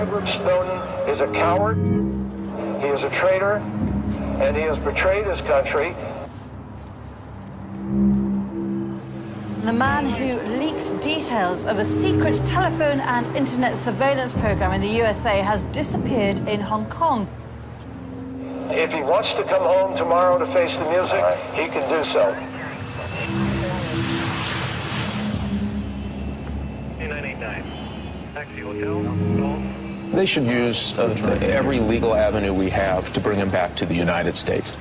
Edward Snowden is a coward, he is a traitor, and he has betrayed his country. The man who leaked details of a secret telephone and internet surveillance program in the USA has disappeared in Hong Kong. If he wants to come home tomorrow to face the music, he can do so. 2989. Taxi hotel. They should use every legal avenue we have to bring him back to the United States.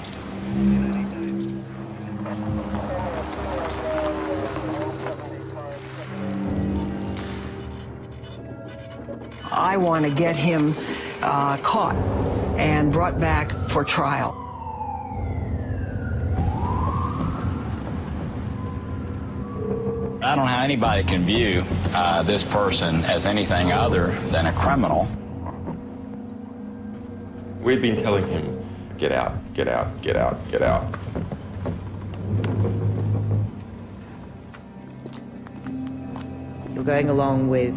I want to get him caught and brought back for trial. I don't know how anybody can view this person as anything other than a criminal. We'd been telling him, get out, get out, get out, get out. You're going along with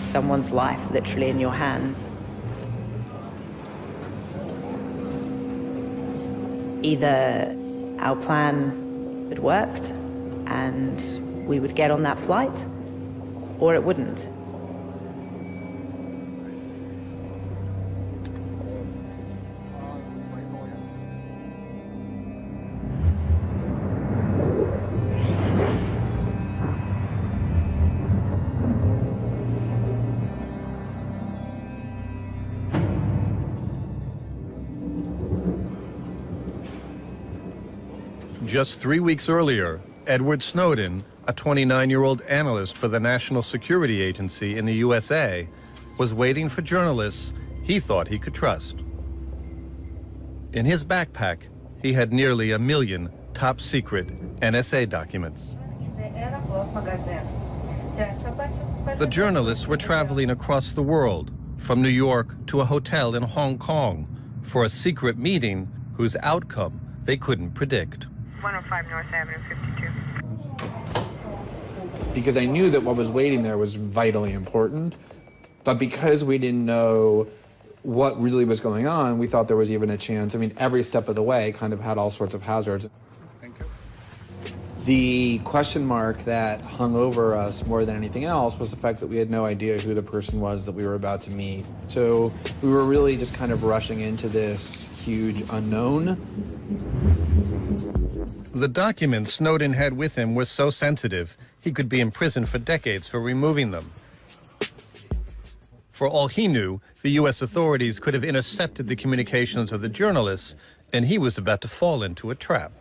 someone's life literally in your hands. Either our plan had worked and we would get on that flight, or it wouldn't. Just 3 weeks earlier, Edward Snowden, a 29-year-old analyst for the National Security Agency in the USA, was waiting for journalists he thought he could trust. In his backpack, he had nearly 1 million top-secret NSA documents. The journalists were traveling across the world, from New York to a hotel in Hong Kong, for a secret meeting whose outcome they couldn't predict. 105 North Avenue, 52. Because I knew that what was waiting there was vitally important, but because we didn't know what really was going on, we thought there was even a chance. I mean, every step of the way kind of had all sorts of hazards. Thank you. The question mark that hung over us more than anything else was the fact that we had no idea who the person was that we were about to meet. So we were really just kind of rushing into this huge unknown. The documents Snowden had with him were so sensitive, he could be imprisoned for decades for removing them. For all he knew, the U.S. authorities could have intercepted the communications of the journalists, and he was about to fall into a trap.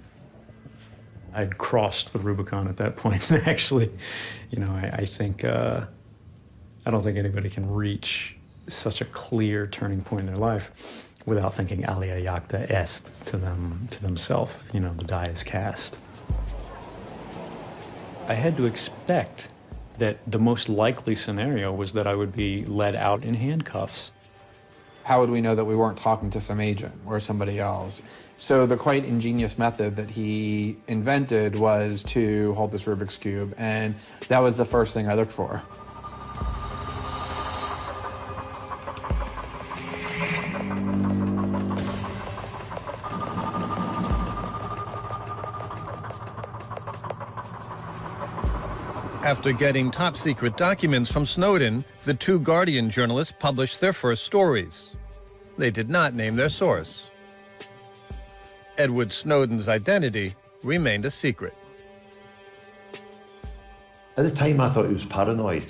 I'd crossed the Rubicon at that point. Actually, you know, I think, I don't think anybody can reach such a clear turning point in their life without thinking alia jacta est to themselves. You know, the die is cast. I had to expect that the most likely scenario was that I would be led out in handcuffs. How would we know that we weren't talking to some agent or somebody else? So the quite ingenious method that he invented was to hold this Rubik's Cube, and that was the first thing I looked for. After getting top-secret documents from Snowden, the two Guardian journalists published their first stories. They did not name their source. Edward Snowden's identity remained a secret. At the time, I thought he was paranoid.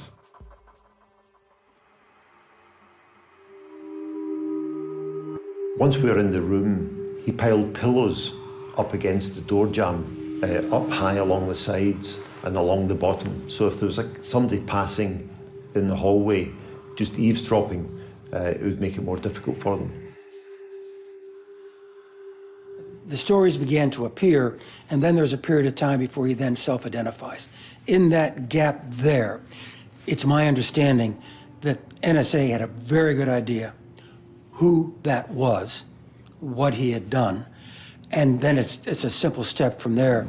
Once we were in the room, he piled pillows up against the door jamb, up high along the sides and along the bottom. So if there was somebody passing in the hallway, just eavesdropping, it would make it more difficult for them. The stories began to appear, and then there's a period of time before he then self-identifies. In that gap there, it's my understanding that NSA had a very good idea who that was, what he had done, and then it's a simple step from there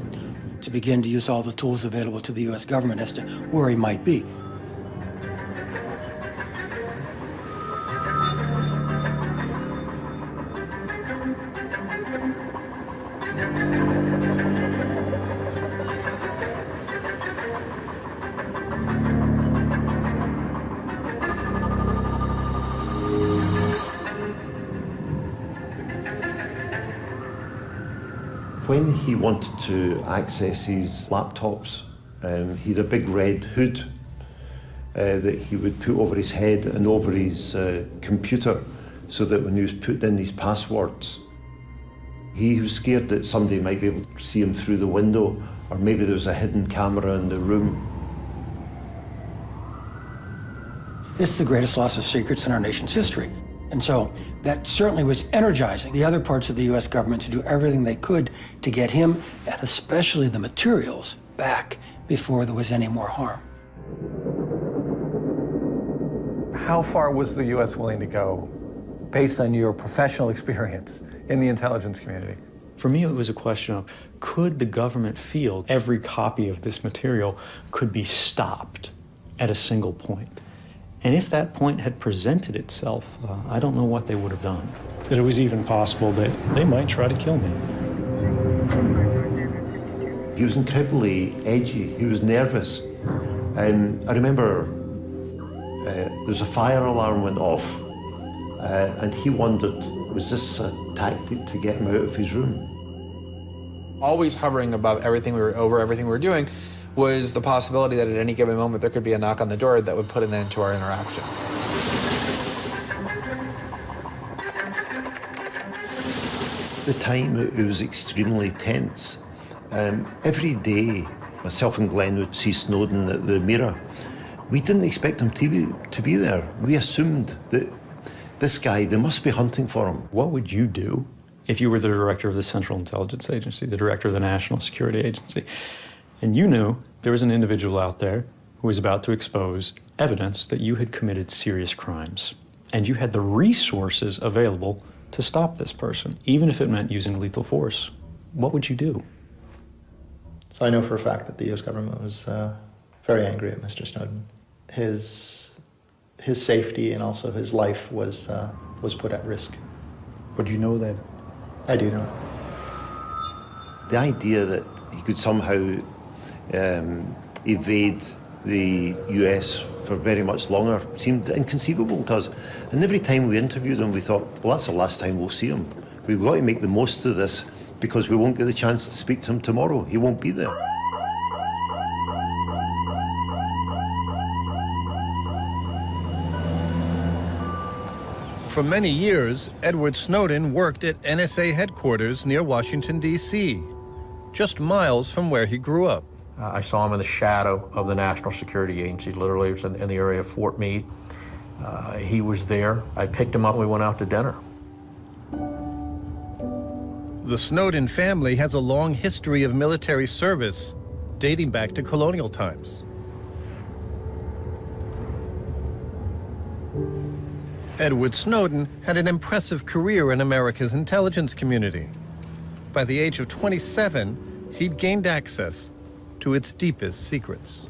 to begin to use all the tools available to the U.S. government as to where he might be. When he wanted to access his laptops, he had a big red hood that he would put over his head and over his computer, so that when he was putting in these passwords, he was scared that somebody might be able to see him through the window, or maybe there was a hidden camera in the room. It's the greatest loss of secrets in our nation's history. And so that certainly was energizing the other parts of the U.S. government to do everything they could to get him, and especially the materials, back before there was any more harm. How far was the U.S. willing to go, based on your professional experience in the intelligence community? For me, it was a question of, could the government feel every copy of this material could be stopped at a single point? And if that point had presented itself, I don't know what they would have done. That it was even possible that they might try to kill me. He was incredibly edgy, he was nervous. And I remember there's a fire alarm went off, and he wondered, was this a tactic to get him out of his room? Always hovering above everything we were doing was the possibility that at any given moment there could be a knock on the door that would put an end to our interaction. At the time, it was extremely tense. Every day, myself and Glenn would see Snowden at the Mirror. We didn't expect him to be there. We assumed that this guy, they must be hunting for him. What would you do if you were the director of the Central Intelligence Agency, the director of the National Security Agency, and you knew there was an individual out there who was about to expose evidence that you had committed serious crimes, and you had the resources available to stop this person, even if it meant using lethal force? What would you do? So I know for a fact that the U.S. government was very angry at Mr. Snowden. His safety and also his life was put at risk. But you know that? I do know it. The idea that he could somehow evade the US for very much longer seemed inconceivable to us. And every time we interviewed him, we thought, well, that's the last time we'll see him. We've got to make the most of this, because we won't get the chance to speak to him tomorrow. He won't be there. For many years, Edward Snowden worked at NSA headquarters near Washington, D.C., just miles from where he grew up. I saw him in the shadow of the National Security Agency. Literally, it was in the area of Fort Meade. He was there. I picked him up and we went out to dinner. The Snowden family has a long history of military service, dating back to colonial times. Edward Snowden had an impressive career in America's intelligence community. By the age of 27, he'd gained access to its deepest secrets.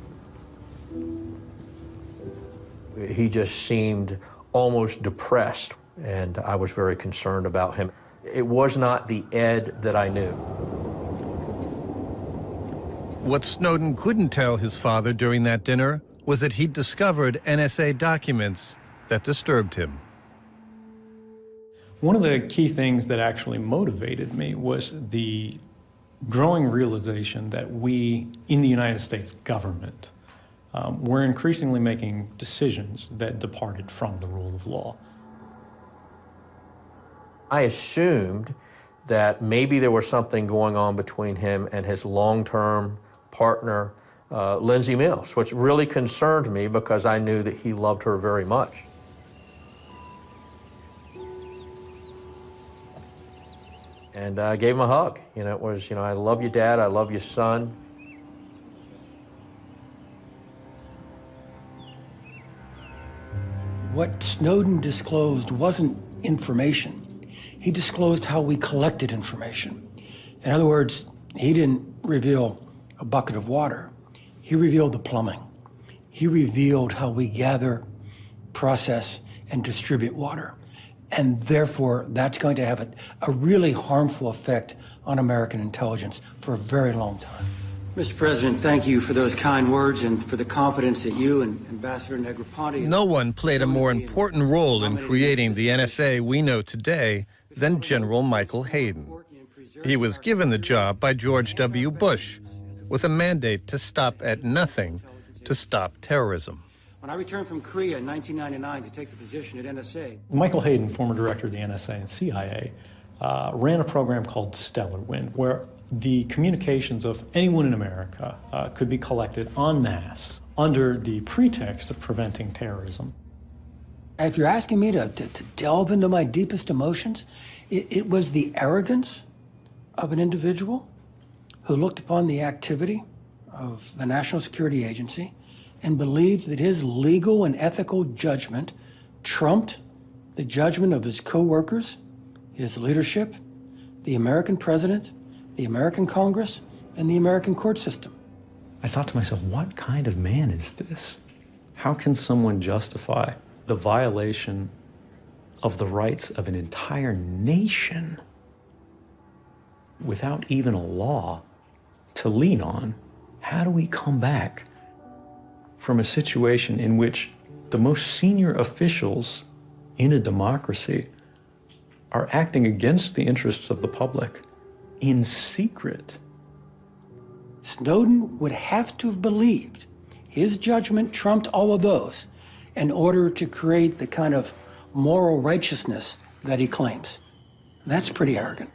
He just seemed almost depressed, and I was very concerned about him. It was not the Ed that I knew. What Snowden couldn't tell his father during that dinner was that he'd discovered NSA documents that disturbed him. One of the key things that actually motivated me was the growing realization that we, in the United States government, were increasingly making decisions that departed from the rule of law. I assumed that maybe there was something going on between him and his long-term partner, Lindsay Mills, which really concerned me because I knew that he loved her very much. And I gave him a hug. You know, it was, I love you, Dad, I love you, son. What Snowden disclosed wasn't information. He disclosed how we collected information. In other words, he didn't reveal a bucket of water. He revealed the plumbing. He revealed how we gather, process, and distribute water. And therefore, that's going to have a really harmful effect on American intelligence for a very long time. Mr. President, thank you for those kind words and for the confidence that you and Ambassador Negroponte... No one played a more important role in creating the NSA we know today than General Michael Hayden. He was given the job by George W. Bush with a mandate to stop at nothing to stop terrorism. When I returned from Korea in 1999 to take the position at NSA. Michael Hayden, former director of the NSA and CIA, ran a program called Stellar Wind, where the communications of anyone in America could be collected en masse under the pretext of preventing terrorism. If you're asking me to delve into my deepest emotions, it was the arrogance of an individual who looked upon the activity of the National Security Agency and believed that his legal and ethical judgment trumped the judgment of his co-workers, his leadership, the American president, the American Congress, and the American court system. I thought to myself, what kind of man is this? How can someone justify the violation of the rights of an entire nation without even a law to lean on? How do we come back from a situation in which the most senior officials in a democracy are acting against the interests of the public in secret? Snowden would have to have believed his judgment trumped all of those in order to create the kind of moral righteousness that he claims. That's pretty arrogant.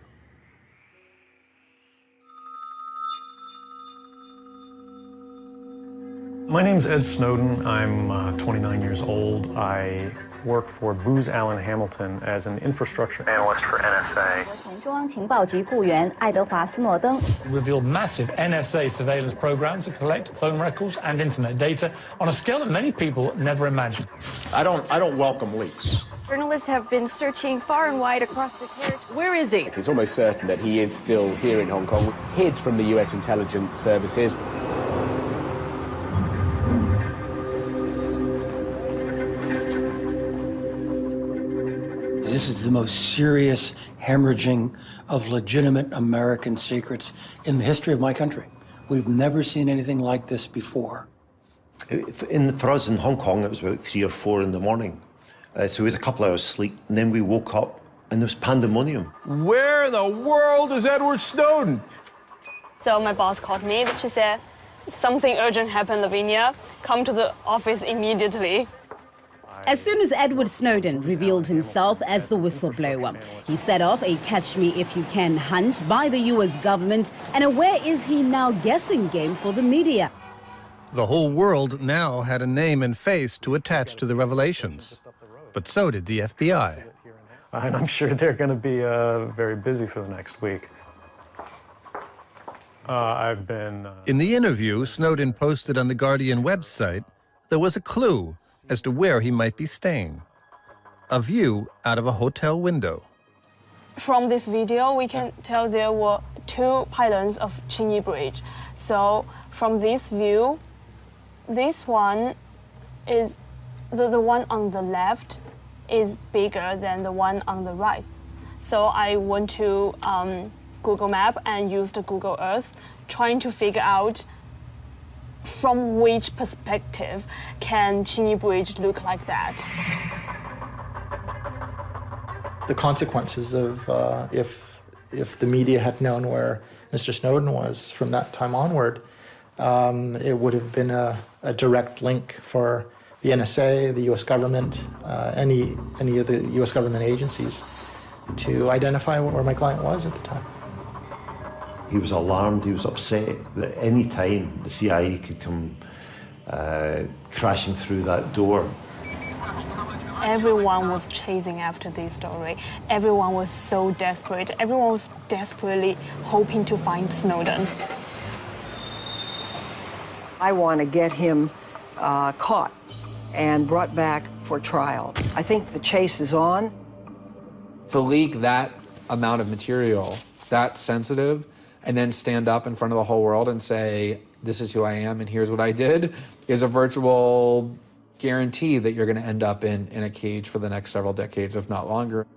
My name's Ed Snowden. I'm 29 years old. I work for Booz Allen Hamilton as an infrastructure analyst for NSA. Revealed massive NSA surveillance programs to collect phone records and internet data on a scale that many people never imagined. I don't welcome leaks. Journalists have been searching far and wide across the territory. Where is he? It's almost certain that he is still here in Hong Kong, hid from the US intelligence services. This is the most serious hemorrhaging of legitimate American secrets in the history of my country. We've never seen anything like this before. For us in Hong Kong, it was about 3 or 4 in the morning. So we had a couple hours sleep, and then we woke up, and there was pandemonium. Where in the world is Edward Snowden? So my boss called me. She said, something urgent happened, Lavinia. Come to the office immediately. As soon as Edward Snowden revealed himself as the whistleblower, he set off a catch-me-if-you-can hunt by the US government and a where-is-he-now guessing game for the media. The whole world now had a name and face to attach to the revelations. But so did the FBI. And I'm sure they're going to be very busy for the next week. In the interview Snowden posted on the Guardian website, there was a clue as to where he might be staying. A view out of a hotel window. From this video, we can tell there were 2 pylons of Qingyi Bridge. So from this view, this one is, the one on the left is bigger than the one on the right. So I went to Google Map and used Google Earth, trying to figure out from which perspective can Qingyi Bridge look like that. The consequences of if the media had known where Mr. Snowden was from that time onward, it would have been a direct link for the NSA, the U.S. government, any of the U.S. government agencies to identify where my client was at the time. He was alarmed, he was upset that any time the CIA could come crashing through that door. Everyone was chasing after this story. Everyone was so desperate. Everyone was desperately hoping to find Snowden. I want to get him caught and brought back for trial. I think the chase is on. To leak that amount of material, that sensitive, and then stand up in front of the whole world and say, this is who I am and here's what I did, is a virtual guarantee that you're going to end up in a cage for the next several decades, if not longer.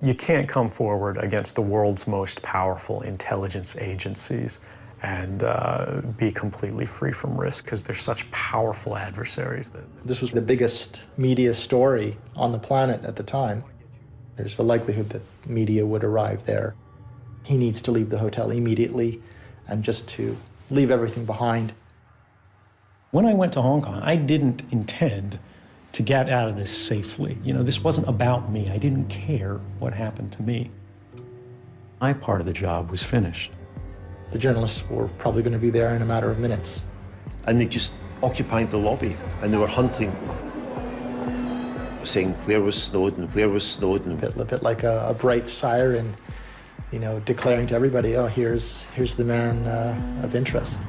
You can't come forward against the world's most powerful intelligence agencies and be completely free from risk because they're such powerful adversaries. This was the biggest media story on the planet at the time. There's the likelihood that media would arrive there. He needs to leave the hotel immediately and just to leave everything behind. When I went to Hong Kong, I didn't intend to get out of this safely. You know, this wasn't about me. I didn't care what happened to me. My part of the job was finished. The journalists were probably going to be there in a matter of minutes. And they just occupied the lobby, and they were hunting, saying, where was Snowden, where was Snowden? A bit like a bright siren, you know, declaring to everybody, oh, here's the man of interest.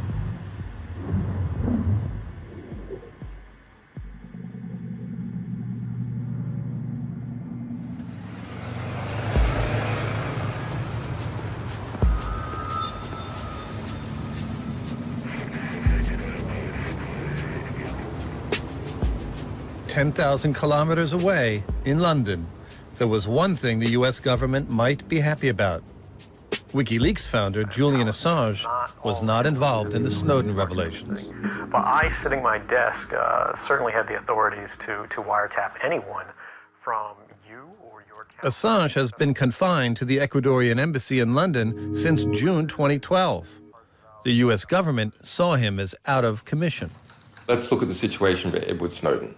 "10,000 kilometers away, in London, there was one thing the US government might be happy about. WikiLeaks founder Julian Assange was not involved in the Snowden revelations. But I, sitting at my desk, certainly had the authorities to wiretap anyone from you or your... Assange has been confined to the Ecuadorian embassy in London since June 2012. The US government saw him as out of commission. Let's look at the situation for Edward Snowden.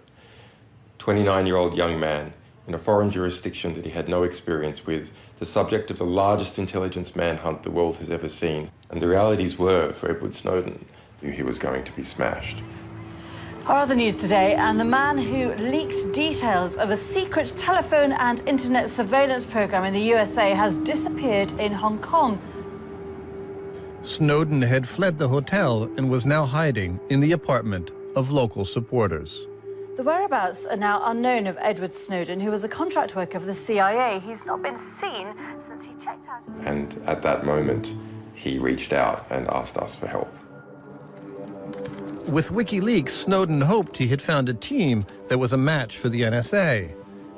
29-year-old young man in a foreign jurisdiction that he had no experience with, the subject of the largest intelligence manhunt the world has ever seen. And the realities were, for Edward Snowden, he was going to be smashed. Our other news today, and the man who leaked details of a secret telephone and internet surveillance program in the USA has disappeared in Hong Kong. Snowden had fled the hotel and was now hiding in the apartment of local supporters. The whereabouts are now unknown of Edward Snowden, who was a contract worker for the CIA. He's not been seen since he checked out. And at that moment, he reached out and asked us for help. With WikiLeaks, Snowden hoped he had found a team that was a match for the NSA.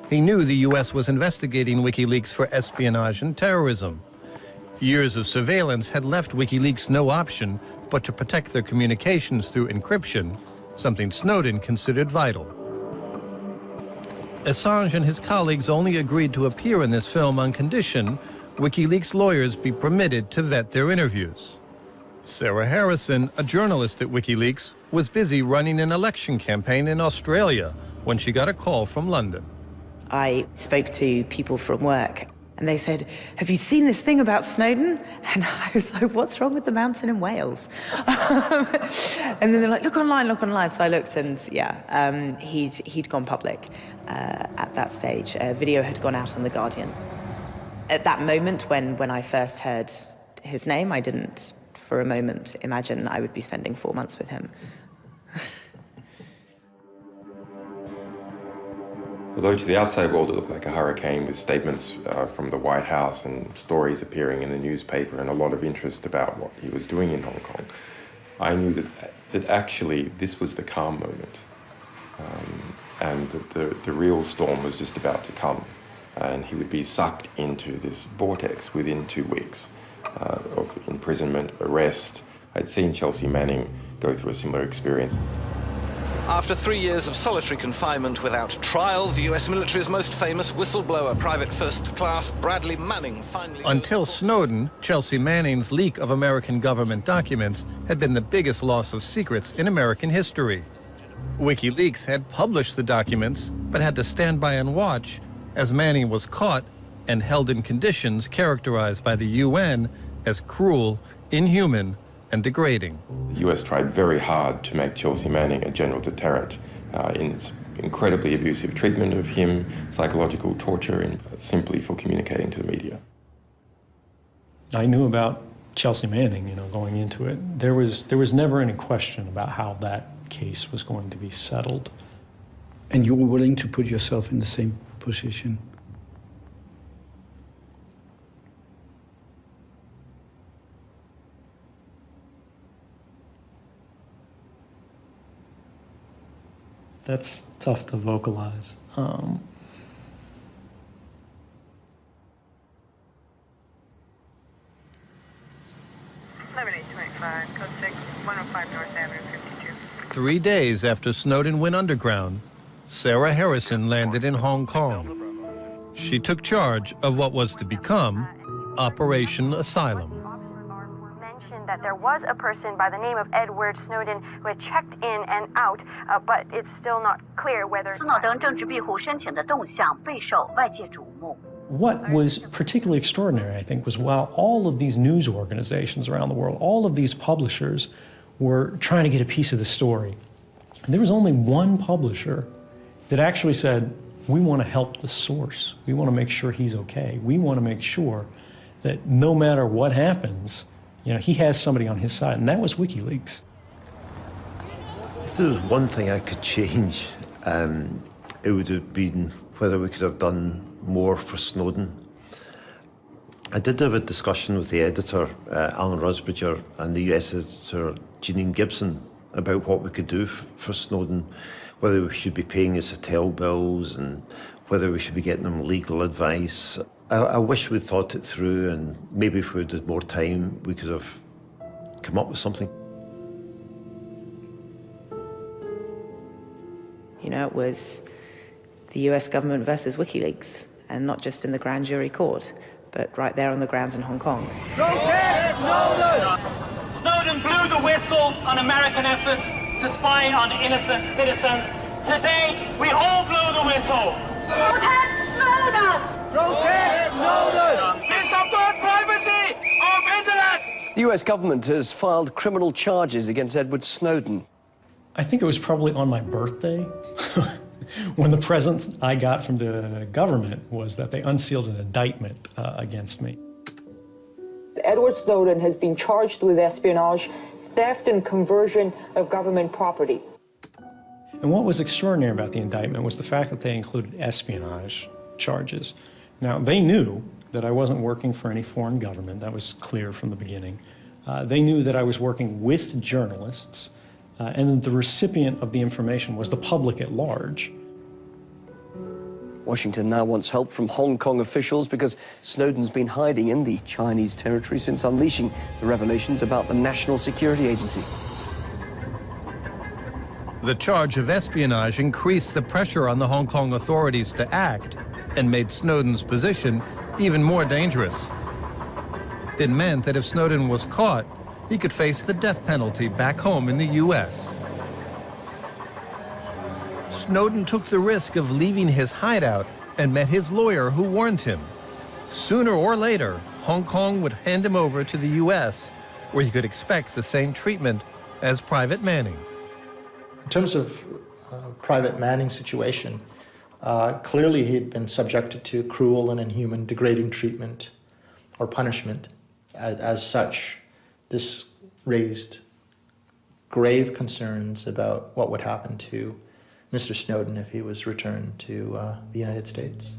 He knew the US was investigating WikiLeaks for espionage and terrorism. Years of surveillance had left WikiLeaks no option but to protect their communications through encryption, something Snowden considered vital. Assange and his colleagues only agreed to appear in this film on condition WikiLeaks lawyers be permitted to vet their interviews. Sarah Harrison, a journalist at WikiLeaks, was busy running an election campaign in Australia when she got a call from London. I spoke to people from work, and they said, have you seen this thing about Snowden? And I was like, what's wrong with the mountain in Wales? And then they're like, look online. So I looked, and yeah, he'd gone public at that stage. A video had gone out on The Guardian. At that moment, when I first heard his name, I didn't for a moment imagine I would be spending 4 months with him. Although to the outside world it looked like a hurricane with statements from the White House and stories appearing in the newspaper and a lot of interest about what he was doing in Hong Kong, I knew that actually this was the calm moment, and that the real storm was just about to come, and he would be sucked into this vortex within 2 weeks of imprisonment, arrest. I'd seen Chelsea Manning go through a similar experience. After 3 years of solitary confinement without trial, the US military's most famous whistleblower, Private First Class Bradley Manning, finally... Until Snowden, Chelsea Manning's leak of American government documents had been the biggest loss of secrets in American history. WikiLeaks had published the documents, but had to stand by and watch as Manning was caught and held in conditions characterized by the UN as cruel, inhuman, and degrading. The US tried very hard to make Chelsea Manning a general deterrent in its incredibly abusive treatment of him, psychological torture, and simply for communicating to the media. I knew about Chelsea Manning, going into it. There was never any question about how that case was going to be settled. And you were willing to put yourself in the same position? That's tough to vocalize. 11825, code 6, 105 North Avenue, 52. 3 days after Snowden went underground, Sarah Harrison landed in Hong Kong. She took charge of what was to become Operation Asylum. Mentioned that there was a person by the name of Edward Snowden who had checked in and out, but it's still not clear whether. What was particularly extraordinary, I think, was while all of these news organizations around the world, all of these publishers were trying to get a piece of the story, and there was only one publisher that actually said, we want to help the source. We want to make sure he's okay. We want to make sure that no matter what happens, you know, he has somebody on his side, and that was WikiLeaks. If there was one thing I could change, it would have been whether we could have done more for Snowden. I did have a discussion with the editor, Alan Rusbridger, and the US editor, Jeanine Gibson, about what we could do for Snowden, whether we should be paying his hotel bills and whether we should be getting him legal advice. I wish we'd thought it through, and maybe if we had more time, we could have come up with something. You know, it was the US government versus WikiLeaks, and not just in the grand jury court, but right there on the ground in Hong Kong. Protect Snowden! Snowden blew the whistle on American efforts to spy on innocent citizens. Today, we all blow the whistle. Protect Snowden! Protect Snowden! Disavow privacy of internet! The US government has filed criminal charges against Edward Snowden. I think it was probably on my birthday when the present I got from the government was that they unsealed an indictment against me. Edward Snowden has been charged with espionage, theft and conversion of government property. And what was extraordinary about the indictment was the fact that they included espionage charges. Now, they knew that I wasn't working for any foreign government. That was clear from the beginning. They knew that I was working with journalists, and that the recipient of the information was the public at large. Washington now wants help from Hong Kong officials because Snowden's been hiding in the Chinese territory since unleashing the revelations about the National Security Agency. The charge of espionage increased the pressure on the Hong Kong authorities to act and made Snowden's position even more dangerous. It meant that if Snowden was caught, he could face the death penalty back home in the US. Snowden took the risk of leaving his hideout and met his lawyer, who warned him. Sooner or later, Hong Kong would hand him over to the US, where he could expect the same treatment as Private Manning. In terms of Private Manning's situation, clearly he had been subjected to cruel and inhuman, degrading treatment or punishment. As such, this raised grave concerns about what would happen to Mr. Snowden if he was returned to the United States.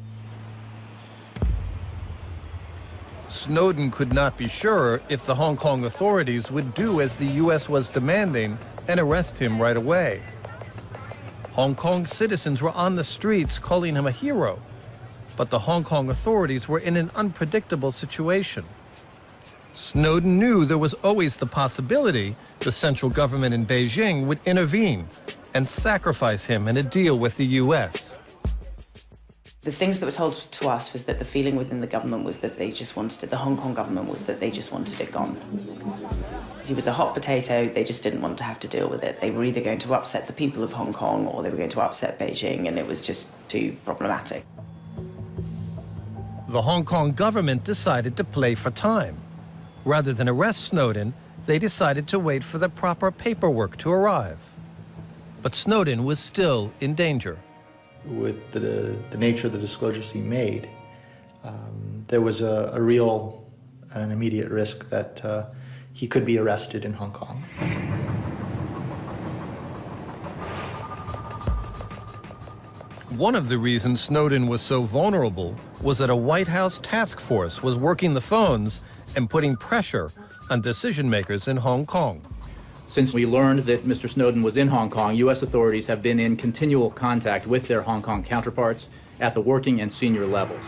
Snowden could not be sure if the Hong Kong authorities would do as the US was demanding and arrest him right away. Hong Kong citizens were on the streets calling him a hero, but the Hong Kong authorities were in an unpredictable situation. Snowden knew there was always the possibility the central government in Beijing would intervene and sacrifice him in a deal with the US. The things that were told to us was that the feeling within the government was that they just wanted it, the Hong Kong government was that they just wanted it gone. He was a hot potato, they just didn't want to have to deal with it. They were either going to upset the people of Hong Kong or they were going to upset Beijing, and it was just too problematic. The Hong Kong government decided to play for time. Rather than arrest Snowden, they decided to wait for the proper paperwork to arrive. But Snowden was still in danger. With the nature of the disclosures he made, there was a real and immediate risk that he could be arrested in Hong Kong. One of the reasons Snowden was so vulnerable was that a White House task force was working the phones and putting pressure on decision makers in Hong Kong. Since we learned that Mr. Snowden was in Hong Kong, U.S. authorities have been in continual contact with their Hong Kong counterparts at the working and senior levels.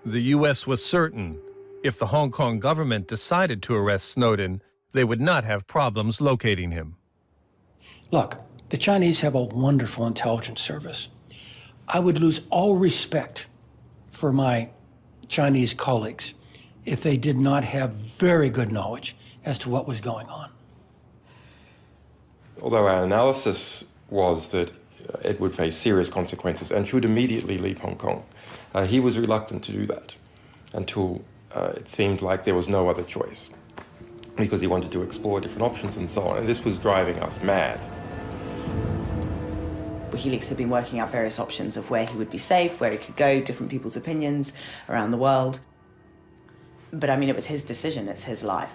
The U.S. was certain if the Hong Kong government decided to arrest Snowden, they would not have problems locating him. Look, the Chinese have a wonderful intelligence service. I would lose all respect for my Chinese colleagues if they did not have very good knowledge as to what was going on. Although our analysis was that Ed would face serious consequences and should immediately leave Hong Kong, he was reluctant to do that until it seemed like there was no other choice, because he wanted to explore different options and so on, and this was driving us mad. WikiLeaks had been working out various options of where he would be safe, where he could go, different people's opinions around the world. But I mean, it was his decision, it's his life.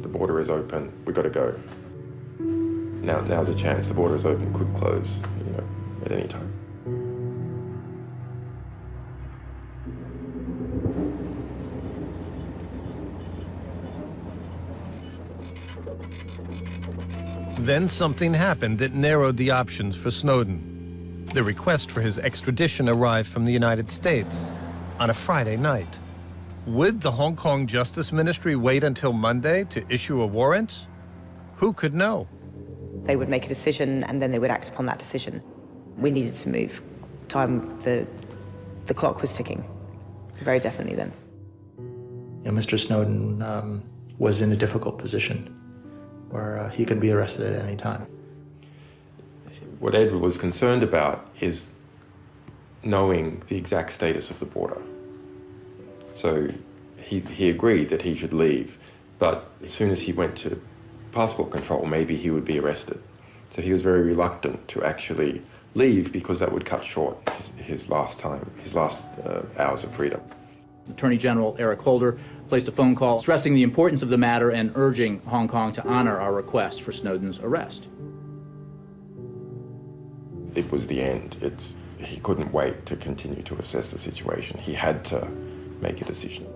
The border is open, we've got to go. Now's a chance, the border is open, could close, at any time. Then something happened that narrowed the options for Snowden. The request for his extradition arrived from the United States on a Friday night. Would the Hong Kong Justice Ministry wait until Monday to issue a warrant? Who could know? They would make a decision and then they would act upon that decision. We needed to move. The clock was ticking, very definitely then. Mr. Snowden was in a difficult position where he could be arrested at any time. What Edward was concerned about is knowing the exact status of the border. So he agreed that he should leave, but as soon as he went to passport control, maybe he would be arrested. So he was very reluctant to actually leave because that would cut short his last hours of freedom. Attorney General Eric Holder placed a phone call stressing the importance of the matter and urging Hong Kong to honor our request for Snowden's arrest. It was the end. He couldn't wait to continue to assess the situation. He had to make a decision.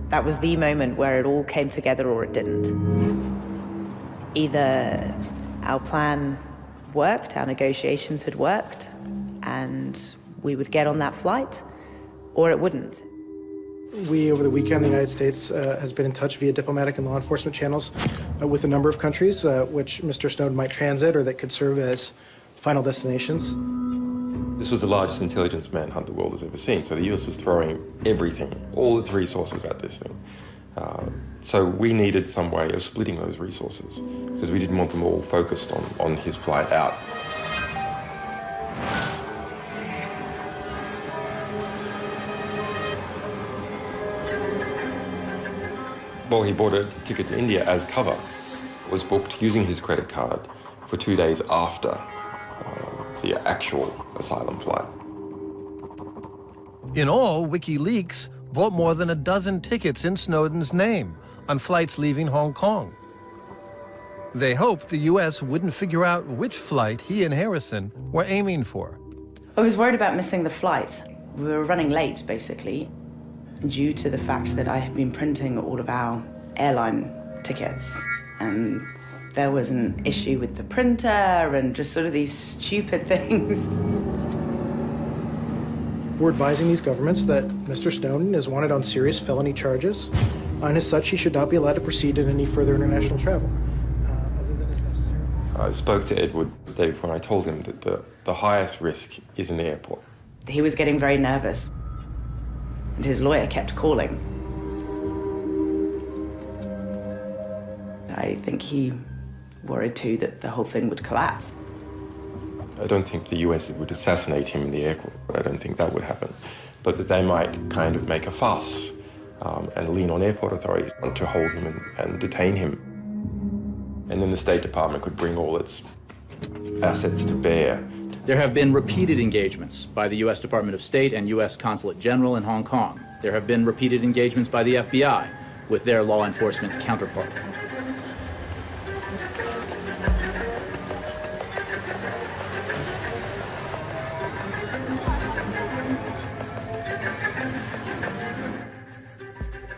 That was the moment where it all came together or it didn't. Either our plan worked, our negotiations had worked, and we would get on that flight, or it wouldn't. We, over the weekend, the United States has been in touch via diplomatic and law enforcement channels with a number of countries which Mr. Snowden might transit or that could serve as final destinations. This was the largest intelligence manhunt the world has ever seen, so the US was throwing everything, all its resources at this thing. So we needed some way of splitting those resources, because we didn't want them all focused on his flight out. Well, he bought a ticket to India as cover. It was booked using his credit card for 2 days after the actual asylum flight. In all, WikiLeaks bought more than a dozen tickets in Snowden's name on flights leaving Hong Kong. They hoped the US wouldn't figure out which flight he and Harrison were aiming for. I was worried about missing the flight. We were running late, basically, due to the fact that I had been printing all of our airline tickets, and there was an issue with the printer and just sort of these stupid things. We're advising these governments that Mr. Snowden is wanted on serious felony charges, and as such, he should not be allowed to proceed in any further international travel, other than is necessary. I spoke to Edward the day before, and I told him that the highest risk is in the airport. He was getting very nervous, and his lawyer kept calling. I think he worried too that the whole thing would collapse. I don't think the US would assassinate him in the airport. I don't think that would happen. But that they might kind of make a fuss and lean on airport authorities to hold him and detain him. And then the State Department could bring all its assets to bear. There have been repeated engagements by the U.S. Department of State and U.S. Consulate General in Hong Kong. There have been repeated engagements by the FBI with their law enforcement counterpart.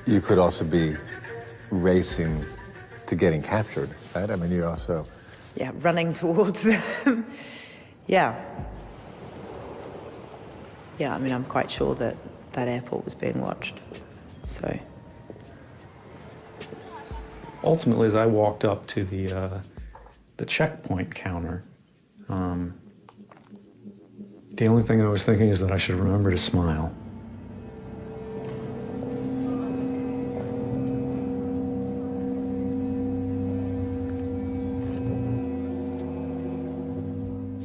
you could also be racing to getting captured, right? I mean, you also... Yeah, running towards them. Yeah. Yeah, I mean, I'm quite sure that that airport was being watched, so... Ultimately, as I walked up to the checkpoint counter, the only thing I was thinking is that I should remember to smile.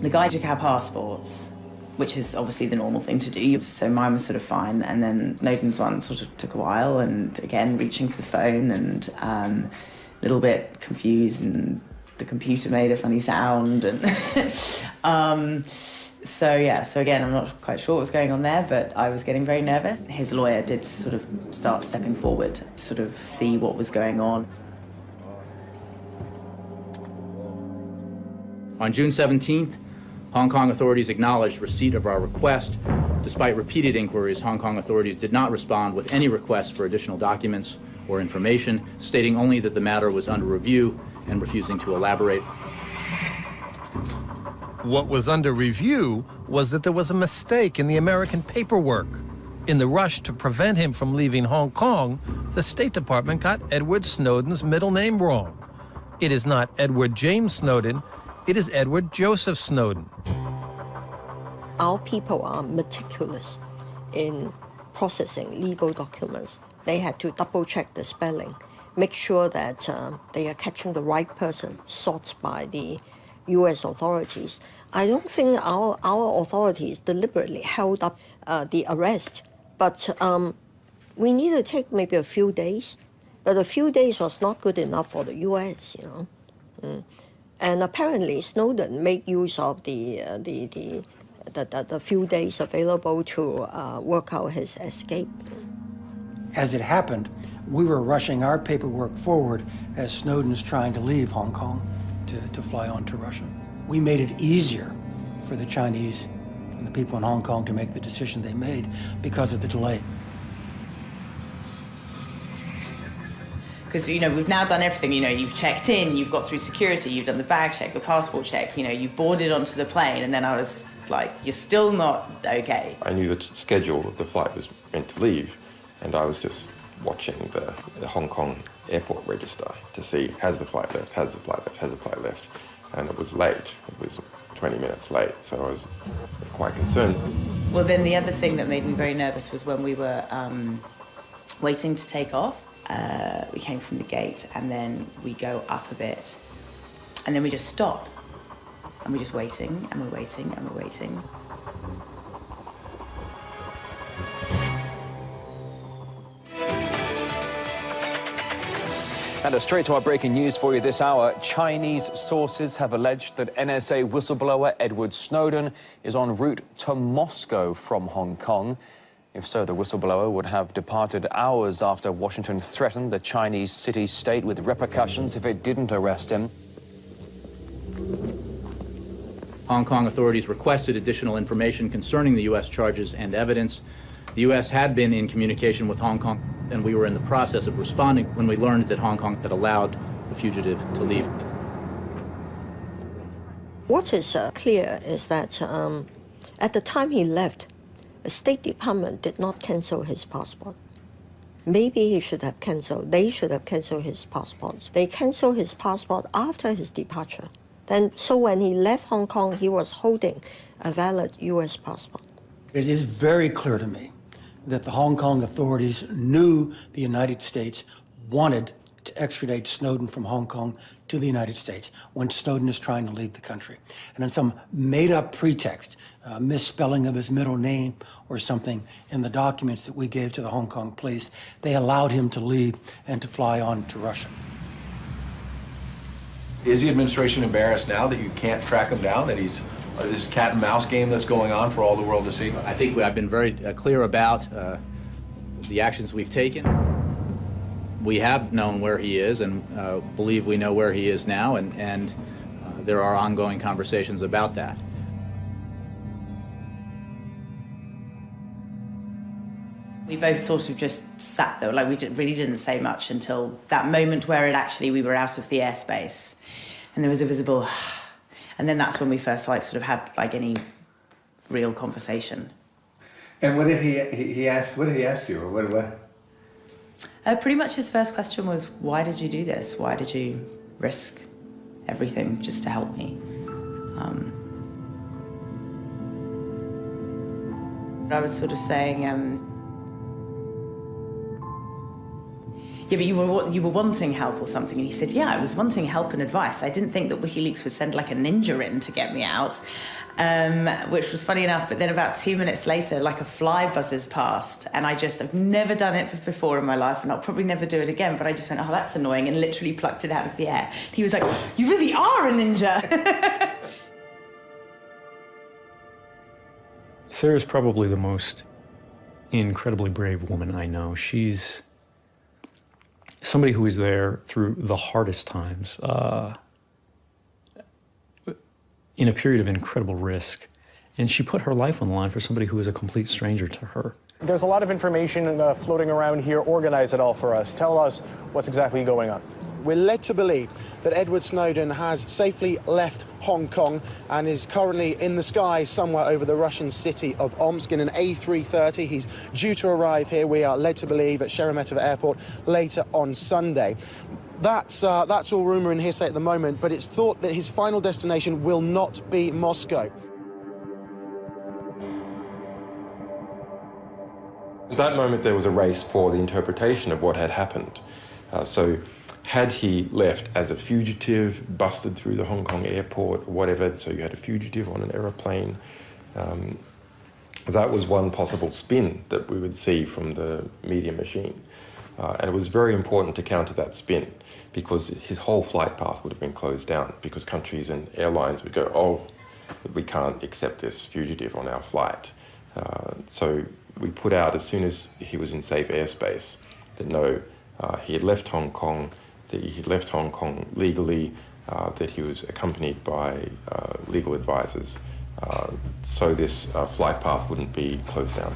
The guy took our passports, which is obviously the normal thing to do. So mine was sort of fine, and then Snowden's one sort of took a while, and again, reaching for the phone, and a little bit confused, and the computer made a funny sound, and so yeah, so again, I'm not quite sure what was going on there, but I was getting very nervous. His lawyer did sort of start stepping forward to sort of see what was going on. On June 17th, Hong Kong authorities acknowledged receipt of our request. Despite repeated inquiries, Hong Kong authorities did not respond with any requests for additional documents or information, stating only that the matter was under review and refusing to elaborate. What was under review was that there was a mistake in the American paperwork. In the rush to prevent him from leaving Hong Kong, the State Department got Edward Snowden's middle name wrong. It is not Edward James Snowden, it is Edward Joseph Snowden. Our people are meticulous in processing legal documents. They had to double-check the spelling, make sure that they are catching the right person, sought by the U.S. authorities. I don't think our authorities deliberately held up the arrest, but we need to take maybe a few days. But a few days was not good enough for the U.S., you know. And apparently Snowden made use of the few days available to work out his escape. As it happened, we were rushing our paperwork forward as Snowden's trying to leave Hong Kong to fly on to Russia. We made it easier for the Chinese and the people in Hong Kong to make the decision they made because of the delay. Because, you know, we've now done everything. You know, you've checked in, you've got through security, you've done the bag check, the passport check, you know, you've boarded onto the plane, and then I was like, you're still not okay. I knew the schedule of the flight was meant to leave, and I was just watching the Hong Kong airport register to see, has the flight left, has the flight left, has the flight left? And it was late. It was 20 minutes late, so I was quite concerned. Well, then the other thing that made me very nervous was when we were waiting to take off. We came from the gate, and then we go up a bit, and then we just stop, and we're just waiting, and we're waiting, and we're waiting. And straight to our breaking news for you this hour. Chinese sources have alleged that NSA whistleblower Edward Snowden is en route to Moscow from Hong Kong. If so, the whistleblower would have departed hours after Washington threatened the Chinese city-state with repercussions if it didn't arrest him. Hong Kong authorities requested additional information concerning the U.S. charges and evidence. The U.S. had been in communication with Hong Kong, and we were in the process of responding when we learned that Hong Kong had allowed the fugitive to leave. What is clear is that at the time he left, the State Department did not cancel his passport. Maybe he should have canceled, they should have canceled his passports. They canceled his passport after his departure. So when he left Hong Kong, he was holding a valid U.S. passport. It is very clear to me that the Hong Kong authorities knew the United States wanted to extradite Snowden from Hong Kong to the United States when Snowden is trying to leave the country. And on some made-up pretext, misspelling of his middle name or something in the documents that we gave to the Hong Kong police, they allowed him to leave and to fly on to Russia. Is the administration embarrassed now that you can't track him down, that he's this cat and mouse game that's going on for all the world to see? I think I've been very clear about the actions we've taken. We have known where he is and believe we know where he is now, and there are ongoing conversations about that. We both sort of just sat there, like really didn't say much until that moment where we were out of the airspace, and there was a visible, and then that's when we first sort of had any real conversation. And what did he ask? What did he ask you, or what? Pretty much his first question was, "Why did you do this? Why did you risk everything just to help me?" I was sort of saying, yeah, but you were wanting help or something. And he said, yeah, I was wanting help and advice. I didn't think that WikiLeaks would send a ninja in to get me out, which was funny enough. But then about 2 minutes later, a fly buzzes past. And I've never done it before in my life, and I'll probably never do it again. But I just went, oh, that's annoying, and literally plucked it out of the air. And he was like, you really are a ninja. Sarah's probably the most incredibly brave woman I know. She's somebody who is there through the hardest times, in a period of incredible risk. And she put her life on the line for somebody who is a complete stranger to her. There's a lot of information floating around here. Organize it all for us. Tell us what's exactly going on. We're led to believe that Edward Snowden has safely left Hong Kong and is currently in the sky somewhere over the Russian city of Omsk in an A330. He's due to arrive here, we are led to believe, at Sheremetyevo Airport later on Sunday. That's all rumour and hearsay at the moment, but it's thought that his final destination will not be Moscow. At that moment, there was a race for the interpretation of what had happened. So had he left as a fugitive, busted through the Hong Kong airport, or whatever, so you had a fugitive on an aeroplane, that was one possible spin that we would see from the media machine. And it was very important to counter that spin, because his whole flight path would have been closed down, because countries and airlines would go, oh, we can't accept this fugitive on our flight. So we put out, as soon as he was in safe airspace, that no, he had left Hong Kong, that he had left Hong Kong legally, that he was accompanied by legal advisors, so this flight path wouldn't be closed down.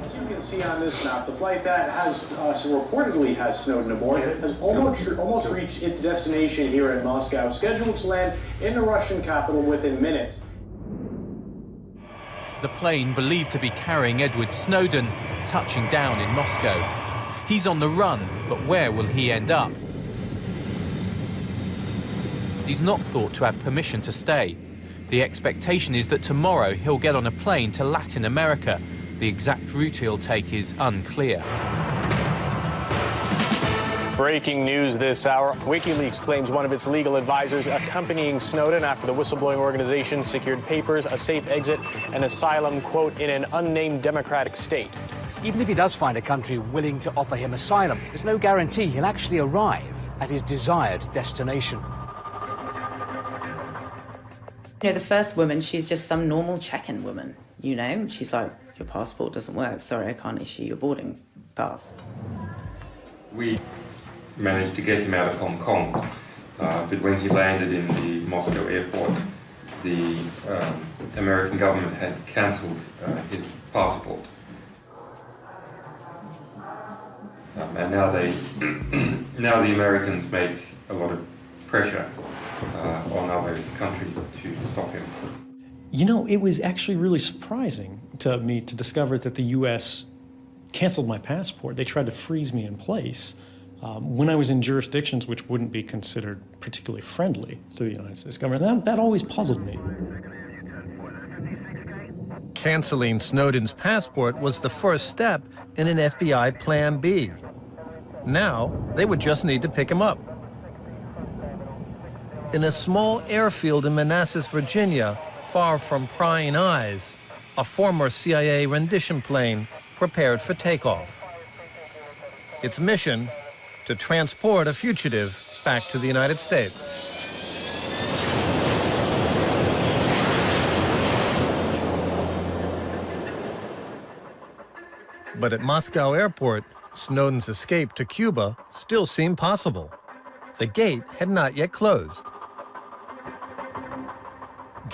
As you can see on this map, the flight that reportedly has Snowden aboard has almost reached its destination here in Moscow, scheduled to land in the Russian capital within minutes. The plane, believed to be carrying Edward Snowden, touching down in Moscow. He's on the run, but where will he end up? He's not thought to have permission to stay. The expectation is that tomorrow he'll get on a plane to Latin America. The exact route he'll take is unclear. Breaking news this hour. WikiLeaks claims one of its legal advisors accompanying Snowden after the whistleblowing organization secured papers, a safe exit, and asylum, quote, in an unnamed democratic state. Even if he does find a country willing to offer him asylum, there's no guarantee he'll actually arrive at his desired destination. You know, the first woman, she's just some normal check-in woman, you know? She's like, your passport doesn't work. Sorry, I can't issue your boarding pass. We managed to get him out of Hong Kong, but when he landed in the Moscow airport, the American government had cancelled his passport. And now now the Americans make a lot of pressure on other countries to stop him. You know, it was actually really surprising to me to discover that the U.S. canceled my passport. They tried to freeze me in place when I was in jurisdictions which wouldn't be considered particularly friendly to the United States government. That always puzzled me. Canceling Snowden's passport was the first step in an FBI Plan B. Now, they would just need to pick him up. In a small airfield in Manassas, Virginia, far from prying eyes, a former CIA rendition plane prepared for takeoff. Its mission, to transport a fugitive back to the United States. But at Moscow airport, Snowden's escape to Cuba still seemed possible. The gate had not yet closed.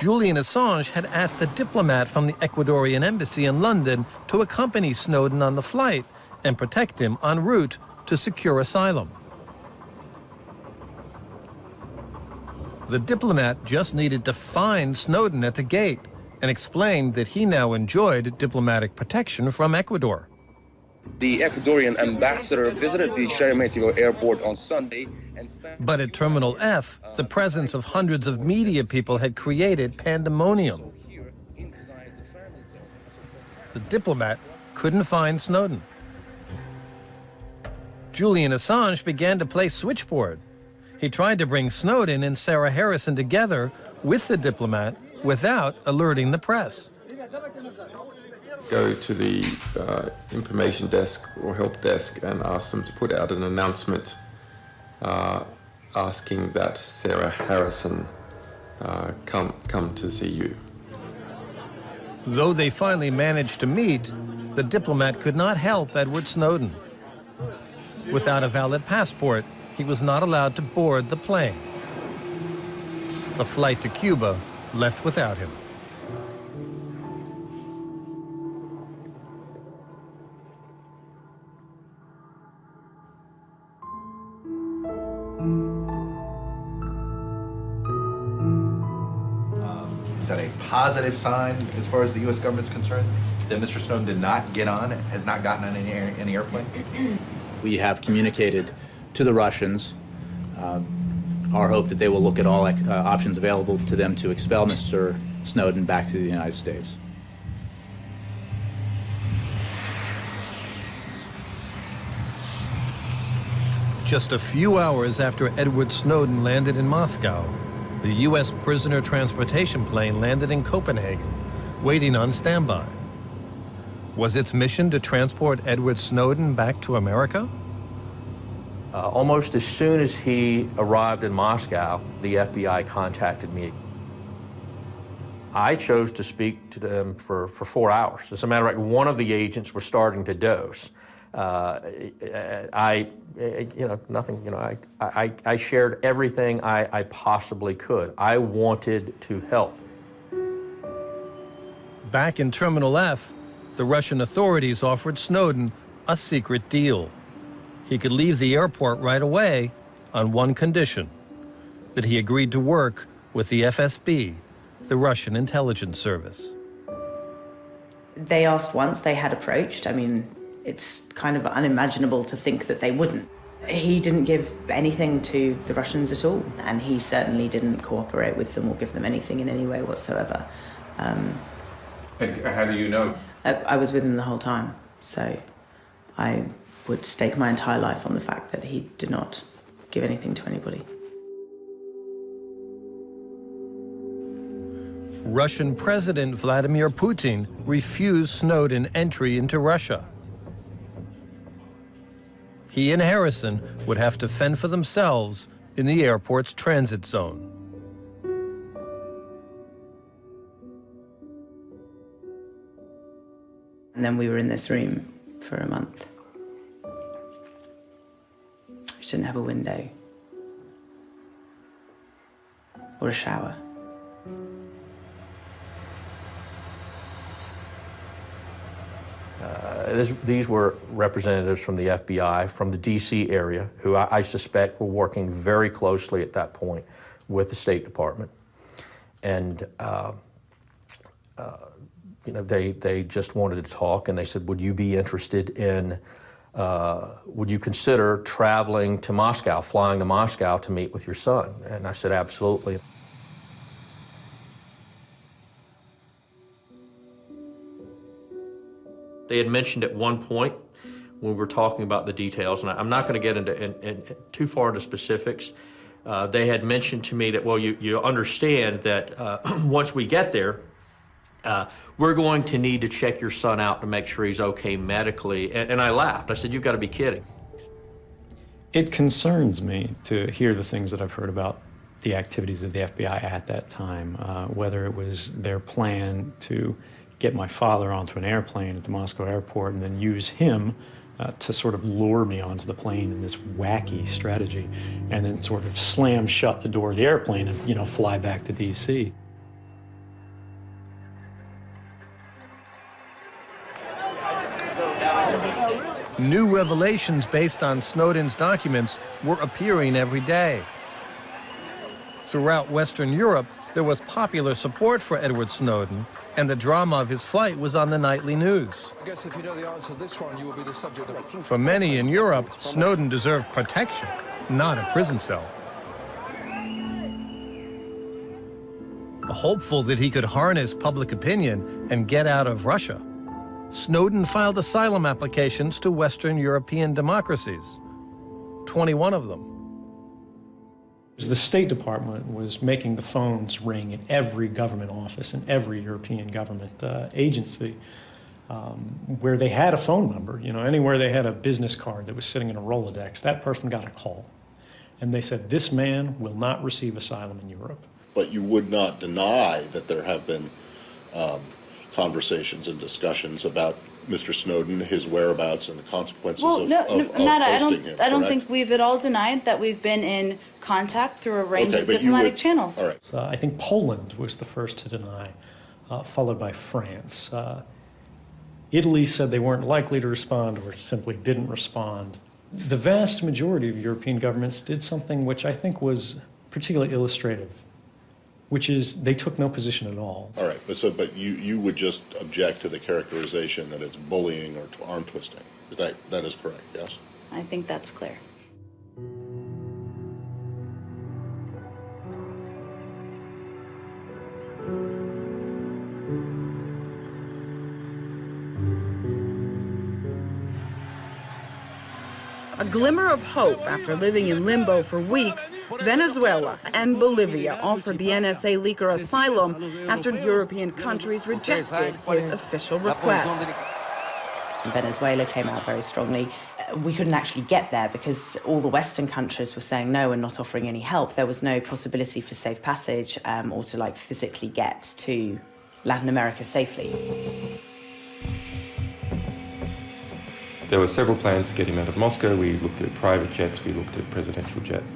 Julian Assange had asked a diplomat from the Ecuadorian embassy in London to accompany Snowden on the flight and protect him en route to secure asylum. The diplomat just needed to find Snowden at the gate and explained that he now enjoyed diplomatic protection from Ecuador. The Ecuadorian ambassador visited the Sheremetyevo airport on Sunday and spent... But at Terminal F, the presence of hundreds of media people had created pandemonium. The diplomat couldn't find Snowden. Julian Assange began to play switchboard. He tried to bring Snowden and Sarah Harrison together with the diplomat without alerting the press. Go to the information desk or help desk and ask them to put out an announcement asking that Sarah Harrison come to see you. Though they finally managed to meet, the diplomat could not help Edward Snowden. Without a valid passport, he was not allowed to board the plane. The flight to Cuba left without him. Is that a positive sign as far as the U.S. government's concerned, that Mr. Snowden did not get on, has not gotten on any airplane? We have communicated to the Russians our hope that they will look at all options available to them to expel Mr. Snowden back to the United States. Just a few hours after Edward Snowden landed in Moscow, the U.S. prisoner transportation plane landed in Copenhagen, waiting on standby. Was its mission to transport Edward Snowden back to America? Almost as soon as he arrived in Moscow, the FBI contacted me. I chose to speak to them for 4 hours. As a matter of fact, one of the agents was starting to doze. I shared everything I possibly could. I wanted to help. Back in Terminal F, the Russian authorities offered Snowden a secret deal. He could leave the airport right away on one condition, that he agreed to work with the FSB, the Russian intelligence service. They asked once, they had approached. I mean, it's kind of unimaginable to think that they wouldn't. He didn't give anything to the Russians at all, and he certainly didn't cooperate with them or give them anything in any way whatsoever. And how do you know? I was with him the whole time, so I would stake my entire life on the fact that he did not give anything to anybody. Russian President Vladimir Putin refused Snowden entry into Russia. He and Harrison would have to fend for themselves in the airport's transit zone. And then we were in this room for a month, which didn't have a window or a shower. These were representatives from the FBI, from the DC area, who I suspect were working very closely at that point with the State Department. And they just wanted to talk, and they said, would you be interested in, would you consider traveling to Moscow, flying to Moscow to meet with your son? And I said, absolutely. They had mentioned at one point when we were talking about the details, and I'm not going to get into too far into specifics, they had mentioned to me that, well, you understand that once we get there, we're going to need to check your son out to make sure he's okay medically. And I laughed. I said, you've got to be kidding. It concerns me to hear the things that I've heard about the activities of the FBI at that time, whether it was their plan to get my father onto an airplane at the Moscow airport and then use him to sort of lure me onto the plane in this wacky strategy, and then sort of slam shut the door of the airplane and, fly back to DC. New revelations based on Snowden's documents were appearing every day. Throughout Western Europe, there was popular support for Edward Snowden, and the drama of his flight was on the nightly news. I guess if you know the answer to this one, you will be the subject of... For many in Europe, Snowden deserved protection, not a prison cell. Hopeful that he could harness public opinion and get out of Russia, Snowden filed asylum applications to Western European democracies, 21 of them. The State Department was making the phones ring in every government office and every European government agency where they had a phone number. You know, anywhere they had a business card that was sitting in a Rolodex, that person got a call. And they said, this man will not receive asylum in Europe. But you would not deny that there have been conversations and discussions about Mr. Snowden, his whereabouts, and the consequences of Matt, hosting him. I don't correct? think we've at all denied that we've been in contact through a range of diplomatic channels. All right. So I think Poland was the first to deny, followed by France. Italy said they weren't likely to respond or simply didn't respond. The vast majority of European governments did something which I think was particularly illustrative, which is they took no position at all. All right, but you would just object to the characterization that it's bullying or arm twisting. That is correct, yes? I think that's clear. A glimmer of hope after living in limbo for weeks, Venezuela and Bolivia offered the NSA leaker asylum after European countries rejected his official request. Venezuela came out very strongly. We couldn't actually get there because all the Western countries were saying no and not offering any help. There was no possibility for safe passage or to physically get to Latin America safely. There were several plans to get him out of Moscow. We looked at private jets, we looked at presidential jets.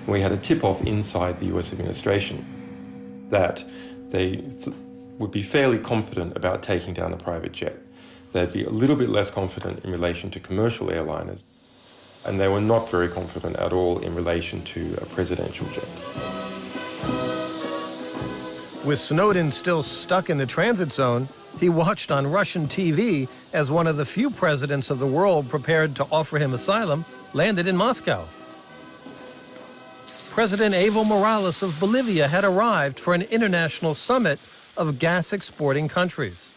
We had a tip-off inside the US administration that they would be fairly confident about taking down a private jet. They'd be a little bit less confident in relation to commercial airliners, and they were not very confident at all in relation to a presidential jet. With Snowden still stuck in the transit zone, he watched on Russian TV as one of the few presidents of the world prepared to offer him asylum landed in Moscow. President Evo Morales of Bolivia had arrived for an international summit of gas-exporting countries.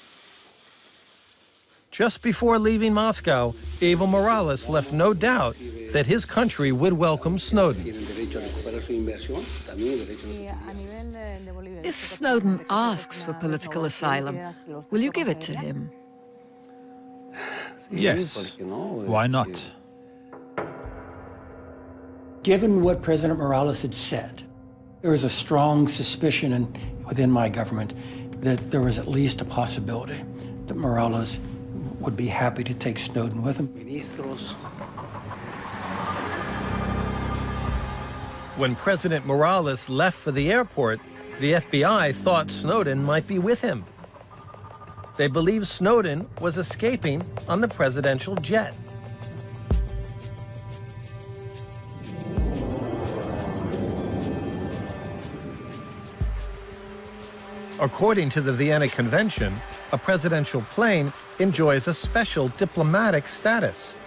Just before leaving Moscow, Evo Morales left no doubt that his country would welcome Snowden. If Snowden asks for political asylum, will you give it to him? Yes. Why not? Given what President Morales had said, there was a strong suspicion within my government that there was at least a possibility that Morales would be happy to take Snowden with him. When President Morales left for the airport, the FBI thought Snowden might be with him. They believed Snowden was escaping on the presidential jet. According to the Vienna Convention, a presidential plane enjoys a special diplomatic status.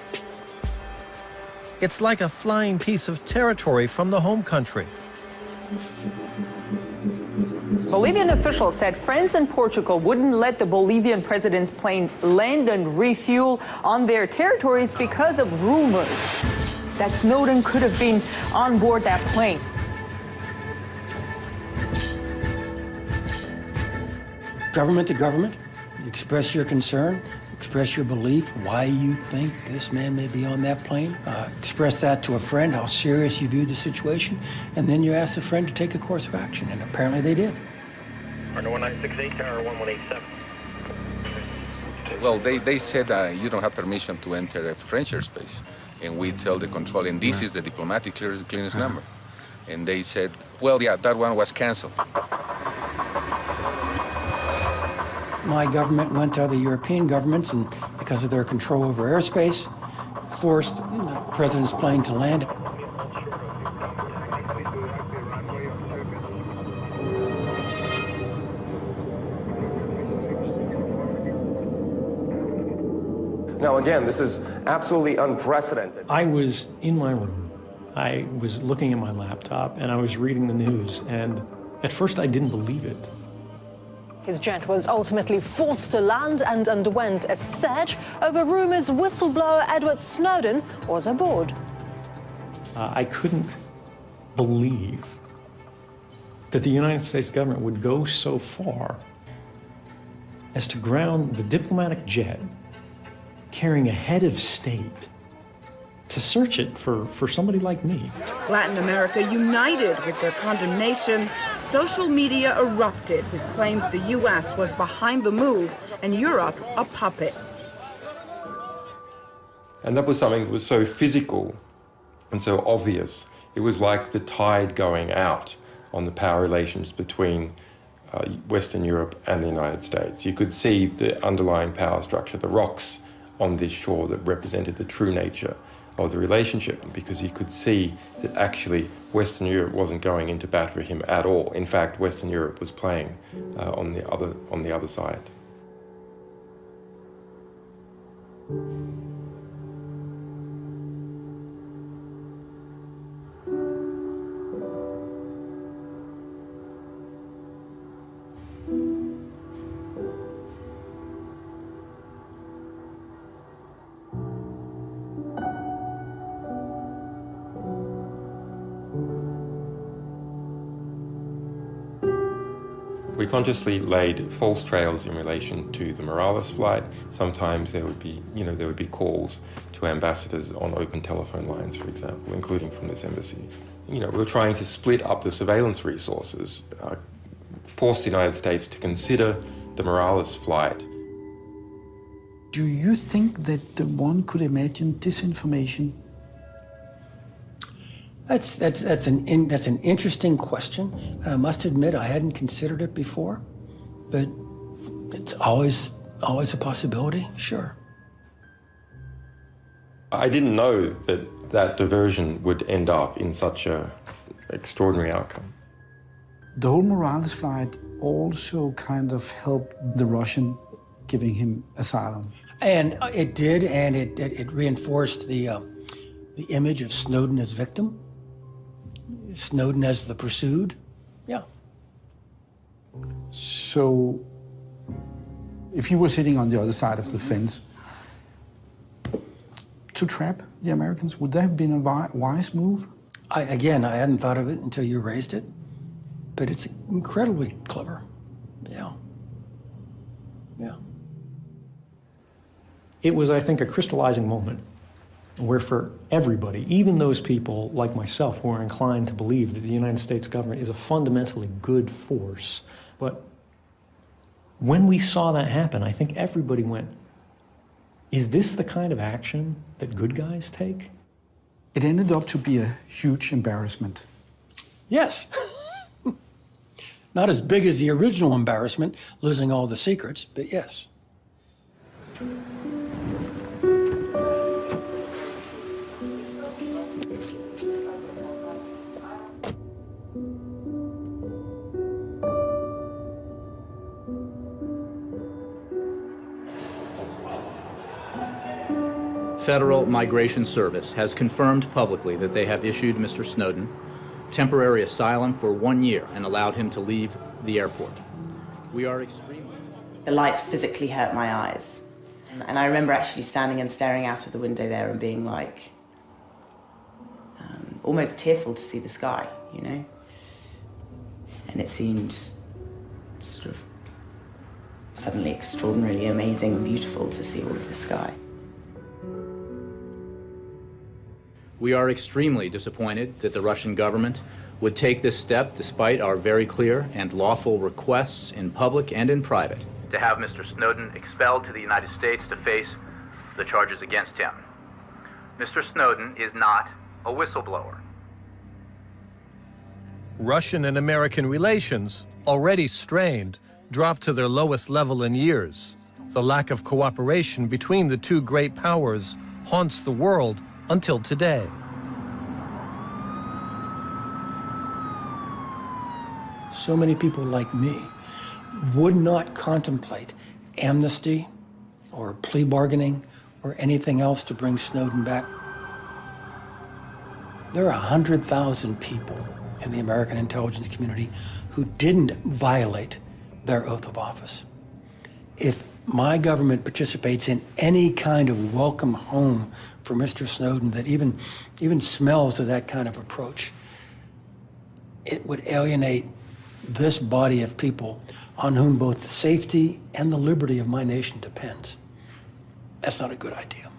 It's like a flying piece of territory from the home country. Bolivian officials said France and Portugal wouldn't let the Bolivian president's plane land and refuel on their territories because of rumors that Snowden could have been on board that plane. Government to government, express your concern, express your belief, why you think this man may be on that plane. Express that to a friend, how serious you view the situation, and then you ask a friend to take a course of action, and apparently they did. Under 1968 or 1187. Well, they said you don't have permission to enter a French airspace. And we tell the control, and this is the diplomatic clearance number. And they said, well, yeah, that one was canceled. my government went to other European governments and, because of their control over airspace, forced the president's plane to land. Now, again, this is absolutely unprecedented. I was in my room. I was looking at my laptop, and I was reading the news, and at first I didn't believe it. His jet was ultimately forced to land and underwent a search over rumors whistleblower Edward Snowden was aboard. I couldn't believe that the United States government would go so far as to ground the diplomatic jet carrying a head of state to search it for somebody like me. Latin America united with their condemnation. Social media erupted with claims the U.S. was behind the move and Europe a puppet. And that was something that was so physical and so obvious. It was like the tide going out on the power relations between Western Europe and the United States. You could see the underlying power structure, the rocks on this shore that represented the true nature of the relationship, because you could see that actually Western Europe wasn't going into bat for him at all. In fact, Western Europe was playing on the other side. We consciously laid false trails in relation to the Morales flight. Sometimes there would be calls to ambassadors on open telephone lines, for example, including from this embassy. We were trying to split up the surveillance resources, force the United States to consider the Morales flight. Do you think that one could imagine disinformation? That's an interesting question, and I must admit I hadn't considered it before, but it's always a possibility, sure. I didn't know that diversion would end up in such an extraordinary outcome. The whole Morales flight also kind of helped the Russian giving him asylum. And it did, and it reinforced the image of Snowden as victim. Snowden as the pursued, yeah. So, if you were sitting on the other side of the fence, to trap the Americans, would that have been a wise move? Again, I hadn't thought of it until you raised it, but it's incredibly clever, yeah. Yeah. It was, I think, a crystallizing moment where for everybody, even those people like myself who are inclined to believe that the United States government is a fundamentally good force, but when we saw that happen, I think everybody went, is this the kind of action that good guys take? It ended up to be a huge embarrassment. Yes. Not as big as the original embarrassment, losing all the secrets, but yes. Federal Migration Service has confirmed publicly that they have issued Mr. Snowden temporary asylum for 1 year and allowed him to leave the airport. We are extremely... The light physically hurt my eyes. And I remember actually standing and staring out of the window there and being like, almost tearful to see the sky, you know? And it seemed sort of suddenly extraordinarily amazing and beautiful to see all of the sky. We are extremely disappointed that the Russian government would take this step despite our very clear and lawful requests in public and in private to have Mr. Snowden expelled to the United States to face the charges against him. Mr. Snowden is not a whistleblower. Russian and American relations, already strained, dropped to their lowest level in years. The lack of cooperation between the two great powers haunts the world until today. So many people like me would not contemplate amnesty or plea bargaining or anything else to bring Snowden back. There are 100,000 people in the American intelligence community who didn't violate their oath of office. If my government participates in any kind of welcome home for Mr. Snowden that even smells of that kind of approach, it would alienate this body of people on whom both the safety and the liberty of my nation depends. That's not a good idea.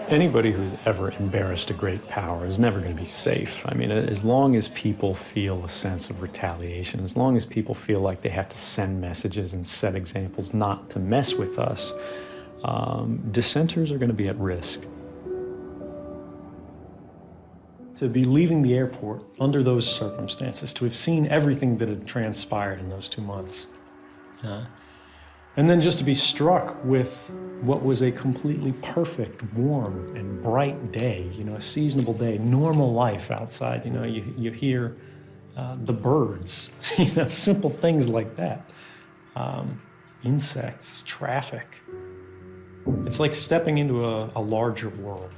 Anybody who's ever embarrassed a great power is never going to be safe. I mean, as long as people feel a sense of retaliation, as long as people feel like they have to send messages and set examples not to mess with us, dissenters are going to be at risk. To be leaving the airport under those circumstances, to have seen everything that had transpired in those 2 months, and then just to be struck with what was a completely perfect, warm, and bright day, you know, a seasonable day, normal life outside, you know, you hear the birds, you know, simple things like that. Insects, traffic. It's like stepping into a larger world.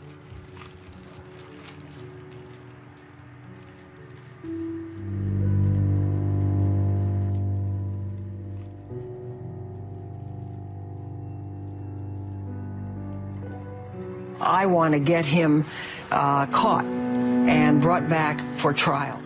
I want to get him caught and brought back for trial.